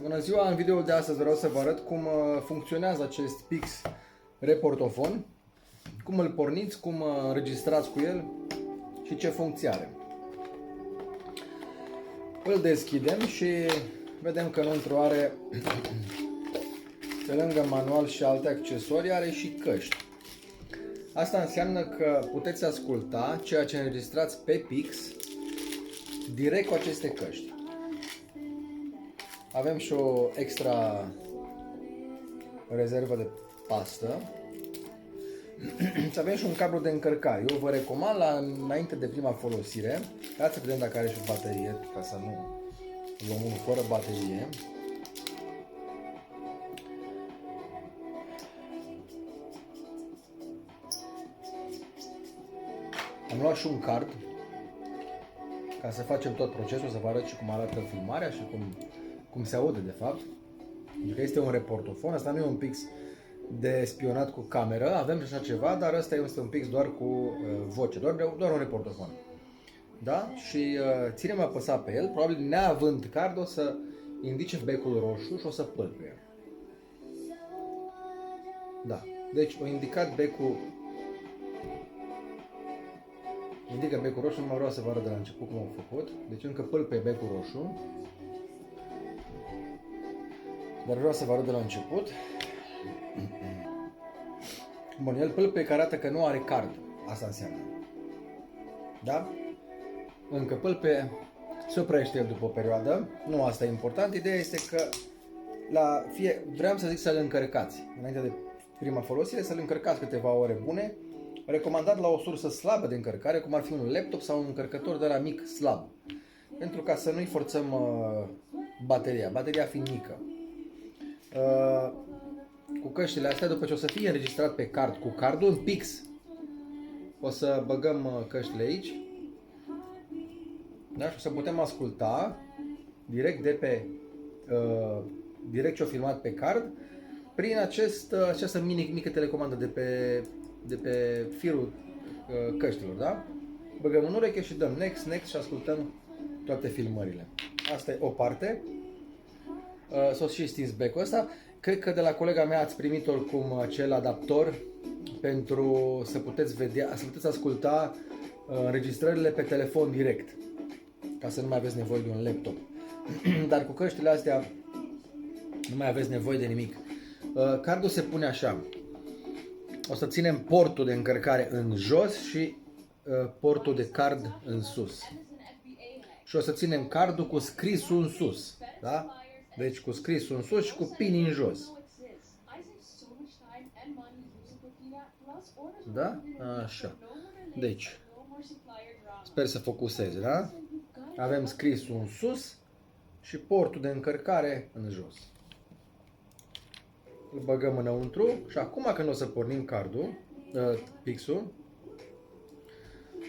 Bună ziua! În videoul de astăzi vreau să vă arăt cum funcționează acest Pix reportofon, cum îl porniți, cum înregistrați cu el și ce funcție are. Îl deschidem și vedem că înăuntru are, pe lângă manual și alte accesorii, are și căști. Asta înseamnă că puteți asculta ceea ce înregistrați pe Pix direct cu aceste căști. Avem și o extra rezervă de pastă. Și avem și un cablu de încărcare. Eu vă recomand înainte de prima folosire. Hai să vedem dacă are și o baterie, ca să nu luăm unul fără baterie. Am luat și un card ca să facem tot procesul, să vă arăt și cum arată filmarea și cum se aude de fapt. Pentru că este un reportofon, asta nu e un Pix de spionat cu cameră, avem și așa ceva, dar ăsta este un Pix doar cu voce, doar un reportofon. Da? Și ținem apăsat pe el, probabil neavând card o să indice becul roșu și o să pâlpâie. Da, deci o indicat becul, indică becul roșu, nu mă vreau să vă arăt de la început cum au făcut, deci încă pâlpâie becul roșu. Dar vreau să vă arăt de la început. Bun, el pâlpâie, care arată că nu are card. Asta înseamnă. Da? Încă pâlpâie, se oprește el după o perioadă. Nu asta e important. Ideea este că vreau să zic să-l încărcați. Înainte de prima folosire, să-l încărcați câteva ore bune. Recomandat la o sursă slabă de încărcare, cum ar fi un laptop sau un încărcător de la mic slab. Pentru ca să nu-i forțăm bateria fiind mică. Cu căștile astea, după ce o să fie înregistrat pe card cu cardul în Pix, o să băgăm căștile aici, da? Și o să putem asculta direct direct ce-o filmat pe card prin această mică telecomandă de pe firul căștilor, da? Băgăm în ureche și dăm next și ascultăm toate filmările. Asta e o parte. S-a și stins becul ăsta. Cred că de la colega mea ați primit oricum acel adaptor pentru să puteți vedea, să puteți asculta înregistrările pe telefon direct, ca să nu mai aveți nevoie de un laptop. Dar cu căștile astea nu mai aveți nevoie de nimic. Cardul se pune așa. O să ținem portul de încărcare în jos și portul de card în sus. Și o să ținem cardul cu scrisul în sus, da? Deci cu scrisul în sus și cu pin în jos. Da? Așa. Deci, sper să focuseze, da? Avem scrisul în sus și portul de încărcare în jos. Îl băgăm înăuntru și acum când o să pornim cardul, Pixul,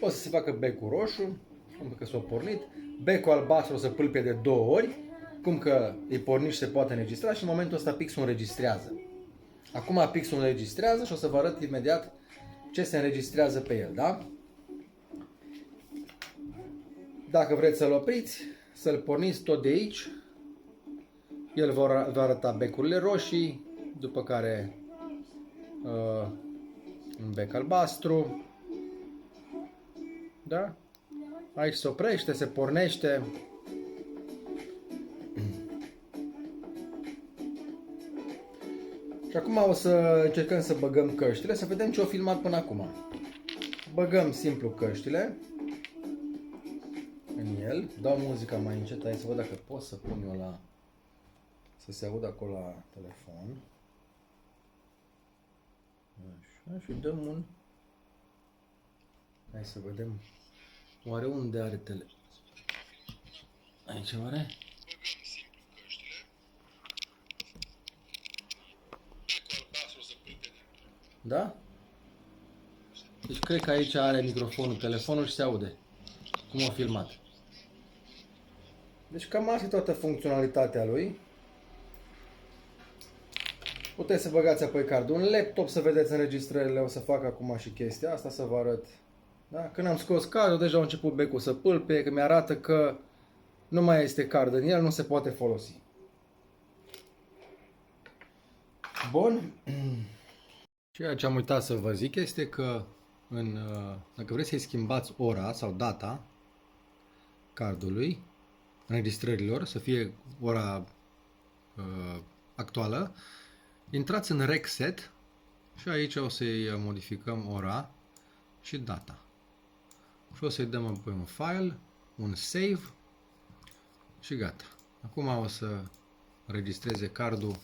o să se facă becul roșu, cum că s-a pornit, becul albastru o să pâlpie de 2 ori, cum că îi porni și se poate înregistra și în momentul ăsta Pixul înregistrează. Acum Pixul înregistrează și o să vă arăt imediat ce se înregistrează pe el, da? Dacă vreți să-l opriți, să-l porniți tot de aici, el va arăta becurile roșii, după care un bec albastru, da? Aici se oprește, se pornește. Și acum o să încercăm să băgăm căștile, să vedem ce au filmat până acum. Băgăm simplu căștile în el, dau muzica mai încet, aici să văd dacă pot să pun eu să se audă acolo la telefon. Așa, și dăm un... Hai să vedem. Oare unde are Aici oare? Da? Deci cred că aici are microfonul, telefonul și se aude cum a filmat. Deci cam asta e toată funcționalitatea lui. Puteți să băgați apoi cardul în laptop, să vedeți înregistrările, o să fac acum și chestia asta, să vă arăt. Da? Când am scos cardul, deja a început becul să pâlpe, că mi-arată că nu mai este card în el, nu se poate folosi. Bun. Ceea ce am uitat să vă zic este că dacă vreți să-i schimbați ora sau data cardului, înregistrărilor, să fie ora actuală, intrați în Rexset și aici o să-i modificăm ora și data. Și o să-i dăm apoi un file, un save și gata. Acum o să înregistreze cardul